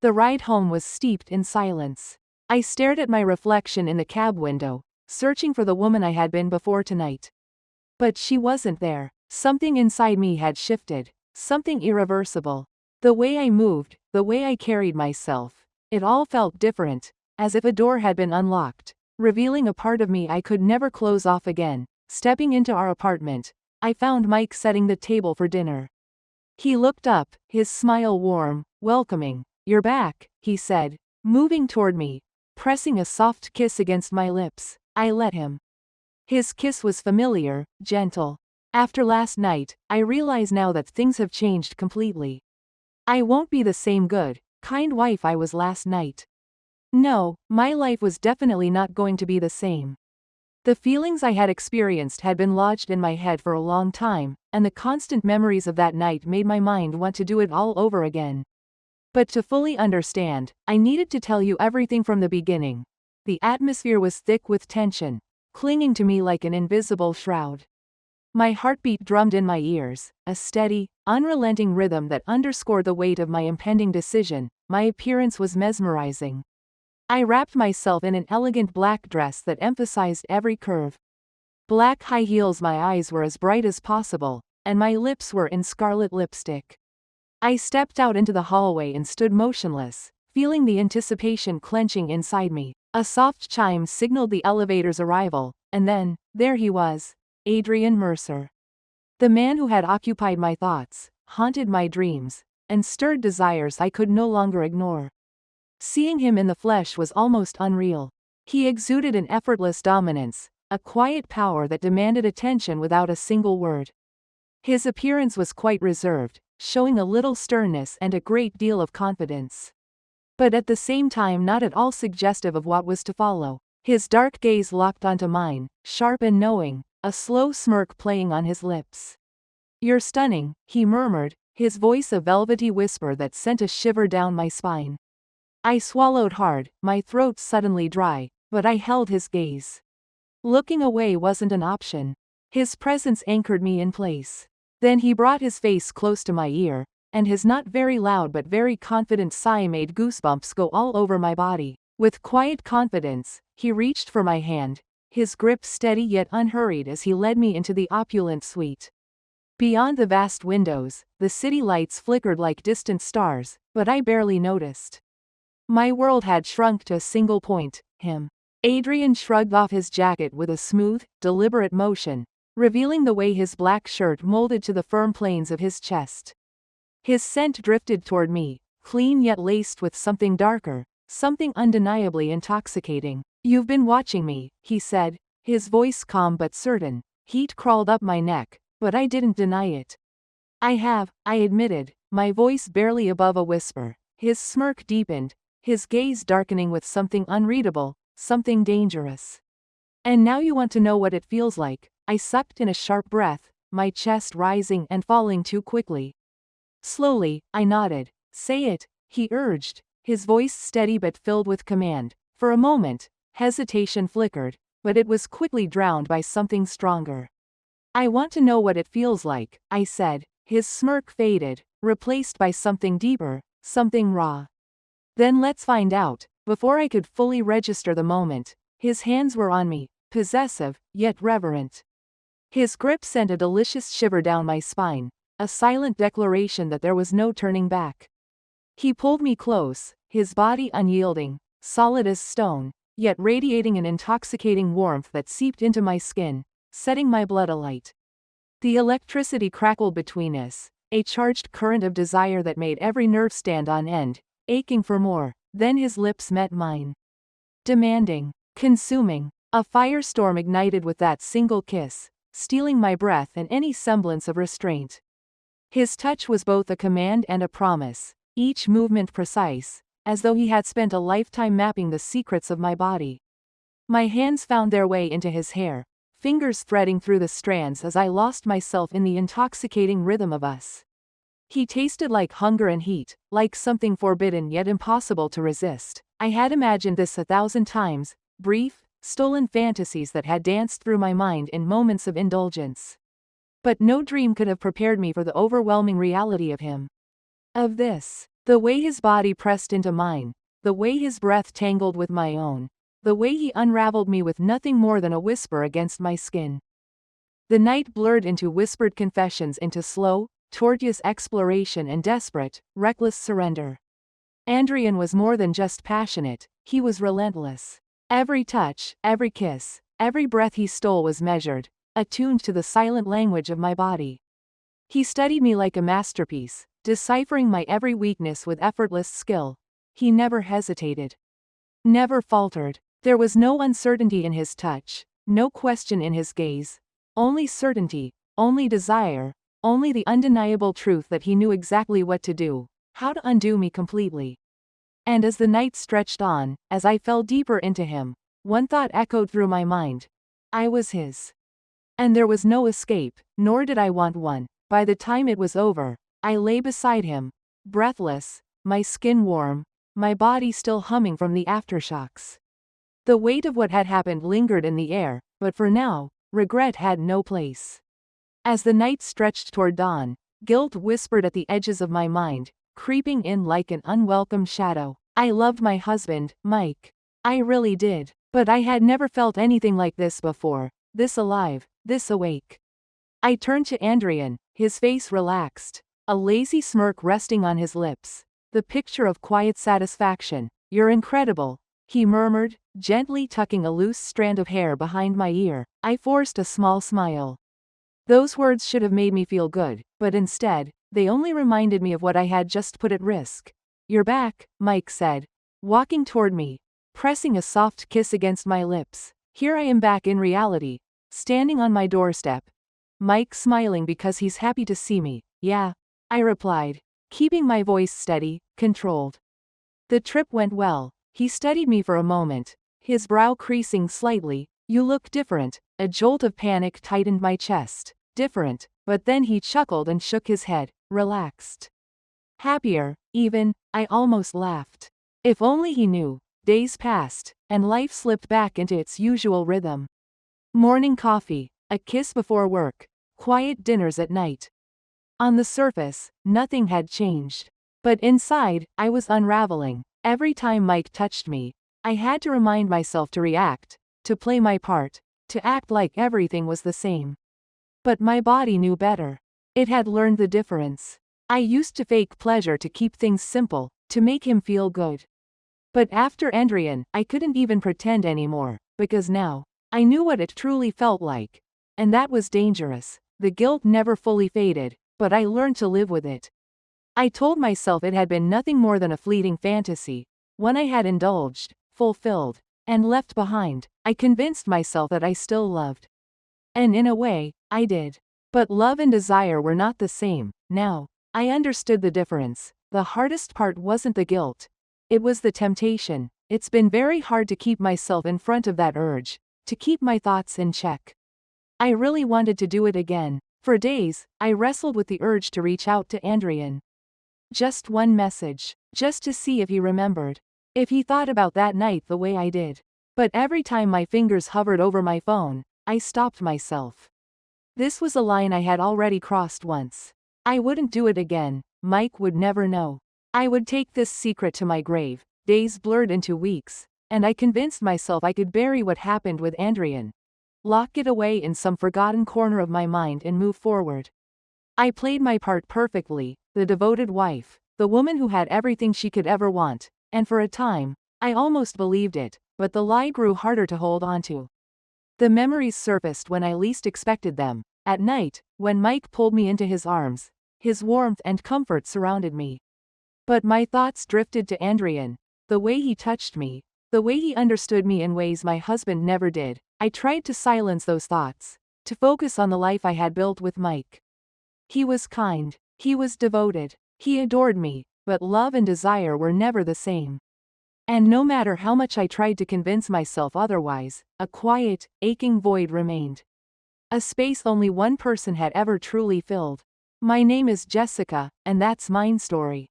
The ride home was steeped in silence. I stared at my reflection in the cab window, searching for the woman I had been before tonight. But she wasn't there. Something inside me had shifted. Something irreversible. The way I moved, the way I carried myself. It all felt different, as if a door had been unlocked, revealing a part of me I could never close off again. Stepping into our apartment, I found Mike setting the table for dinner. He looked up, his smile warm, welcoming. "You're back," he said, moving toward me, pressing a soft kiss against my lips. I let him. His kiss was familiar, gentle. After last night, I realize now that things have changed completely. I won't be the same good, kind wife I was last night. No, my life was definitely not going to be the same. The feelings I had experienced had been lodged in my head for a long time, and the constant memories of that night made my mind want to do it all over again. But to fully understand, I needed to tell you everything from the beginning. The atmosphere was thick with tension, clinging to me like an invisible shroud. My heartbeat drummed in my ears, a steady, unrelenting rhythm that underscored the weight of my impending decision. My appearance was mesmerizing. I wrapped myself in an elegant black dress that emphasized every curve. Black high heels, my eyes were as bright as possible, and my lips were in scarlet lipstick. I stepped out into the hallway and stood motionless, feeling the anticipation clenching inside me. A soft chime signaled the elevator's arrival, and then, there he was, Adrian Mercer. The man who had occupied my thoughts, haunted my dreams, and stirred desires I could no longer ignore. Seeing him in the flesh was almost unreal. He exuded an effortless dominance, a quiet power that demanded attention without a single word. His appearance was quite reserved, showing a little sternness and a great deal of confidence. But at the same time not at all suggestive of what was to follow. His dark gaze locked onto mine, sharp and knowing, a slow smirk playing on his lips. "You're stunning," he murmured, his voice a velvety whisper that sent a shiver down my spine. I swallowed hard, my throat suddenly dry, but I held his gaze. Looking away wasn't an option. His presence anchored me in place. Then he brought his face close to my ear, and his not very loud but very confident sigh made goosebumps go all over my body. With quiet confidence, he reached for my hand, his grip steady yet unhurried as he led me into the opulent suite. Beyond the vast windows, the city lights flickered like distant stars, but I barely noticed. My world had shrunk to a single point, him. Adrian shrugged off his jacket with a smooth, deliberate motion, revealing the way his black shirt molded to the firm planes of his chest. His scent drifted toward me, clean yet laced with something darker, something undeniably intoxicating. "You've been watching me," he said, his voice calm but certain. Heat crawled up my neck, but I didn't deny it. "I have," I admitted, my voice barely above a whisper. His smirk deepened, his gaze darkening with something unreadable, something dangerous. "And now you want to know what it feels like?" I sucked in a sharp breath, my chest rising and falling too quickly. Slowly, I nodded. "Say it," he urged, his voice steady but filled with command. For a moment, hesitation flickered, but it was quickly drowned by something stronger. "I want to know what it feels like," I said. His smirk faded, replaced by something deeper, something raw. "Then let's find out." Before I could fully register the moment, his hands were on me, possessive, yet reverent. His grip sent a delicious shiver down my spine, a silent declaration that there was no turning back. He pulled me close, his body unyielding, solid as stone, yet radiating an intoxicating warmth that seeped into my skin, setting my blood alight. The electricity crackled between us, a charged current of desire that made every nerve stand on end, aching for more. Then his lips met mine. Demanding, consuming, a firestorm ignited with that single kiss, stealing my breath and any semblance of restraint. His touch was both a command and a promise, each movement precise, as though he had spent a lifetime mapping the secrets of my body. My hands found their way into his hair, fingers threading through the strands as I lost myself in the intoxicating rhythm of us. He tasted like hunger and heat, like something forbidden yet impossible to resist. I had imagined this 1,000 times, brief, stolen fantasies that had danced through my mind in moments of indulgence. But no dream could have prepared me for the overwhelming reality of him. Of this. The way his body pressed into mine, the way his breath tangled with my own, the way he unraveled me with nothing more than a whisper against my skin. The night blurred into whispered confessions, into slow, tortuous exploration and desperate, reckless surrender. Andrian was more than just passionate, he was relentless. Every touch, every kiss, every breath he stole was measured, attuned to the silent language of my body. He studied me like a masterpiece, deciphering my every weakness with effortless skill. He never hesitated. Never faltered. There was no uncertainty in his touch, no question in his gaze. Only certainty, only desire, only the undeniable truth that he knew exactly what to do, how to undo me completely. And as the night stretched on, as I fell deeper into him, one thought echoed through my mind. I was his. And there was no escape, nor did I want one. By the time it was over, I lay beside him, breathless, my skin warm, my body still humming from the aftershocks. The weight of what had happened lingered in the air, but for now, regret had no place. As the night stretched toward dawn, guilt whispered at the edges of my mind, creeping in like an unwelcome shadow. I loved my husband, Mike. I really did. But I had never felt anything like this before, this alive, this awake. I turned to Andrian, his face relaxed, a lazy smirk resting on his lips, the picture of quiet satisfaction. You're incredible, he murmured, gently tucking a loose strand of hair behind my ear. I forced a small smile. Those words should have made me feel good, but instead, they only reminded me of what I had just put at risk. You're back, Mike said, walking toward me, pressing a soft kiss against my lips. Here I am back in reality, standing on my doorstep. Mike smiling because he's happy to see me. Yeah, I replied, keeping my voice steady, controlled. The trip went well. He studied me for a moment, his brow creasing slightly. You look different. A jolt of panic tightened my chest. Different, but then he chuckled and shook his head, relaxed. Happier, even, I almost laughed. If only he knew. Days passed, and life slipped back into its usual rhythm. Morning coffee, a kiss before work, quiet dinners at night. On the surface, nothing had changed. But inside, I was unraveling. Every time Mike touched me, I had to remind myself to react, to play my part, to act like everything was the same. But my body knew better. It had learned the difference. I used to fake pleasure to keep things simple, to make him feel good. But after Andrian, I couldn't even pretend anymore, because now, I knew what it truly felt like. And that was dangerous. The guilt never fully faded, but I learned to live with it. I told myself it had been nothing more than a fleeting fantasy, one I had indulged, fulfilled, and left behind. I convinced myself that I still loved. And in a way, I did. But love and desire were not the same. Now, I understood the difference. The hardest part wasn't the guilt. It was the temptation. It's been very hard to keep myself in front of that urge, to keep my thoughts in check. I really wanted to do it again. For days, I wrestled with the urge to reach out to Andrian. Just one message, just to see if he remembered. If he thought about that night the way I did. But every time my fingers hovered over my phone, I stopped myself. This was a line I had already crossed once. I wouldn't do it again. Mike would never know. I would take this secret to my grave. Days blurred into weeks, and I convinced myself I could bury what happened with Andrian. Lock it away in some forgotten corner of my mind and move forward. I played my part perfectly, the devoted wife, the woman who had everything she could ever want, and for a time, I almost believed it, but the lie grew harder to hold onto. The memories surfaced when I least expected them. At night, when Mike pulled me into his arms, his warmth and comfort surrounded me. But my thoughts drifted to Andrian, the way he touched me, the way he understood me in ways my husband never did. I tried to silence those thoughts, to focus on the life I had built with Mike. He was kind, he was devoted, he adored me, but love and desire were never the same. And no matter how much I tried to convince myself otherwise, a quiet, aching void remained. A space only one person had ever truly filled. My name is Jessica, and that's mine story.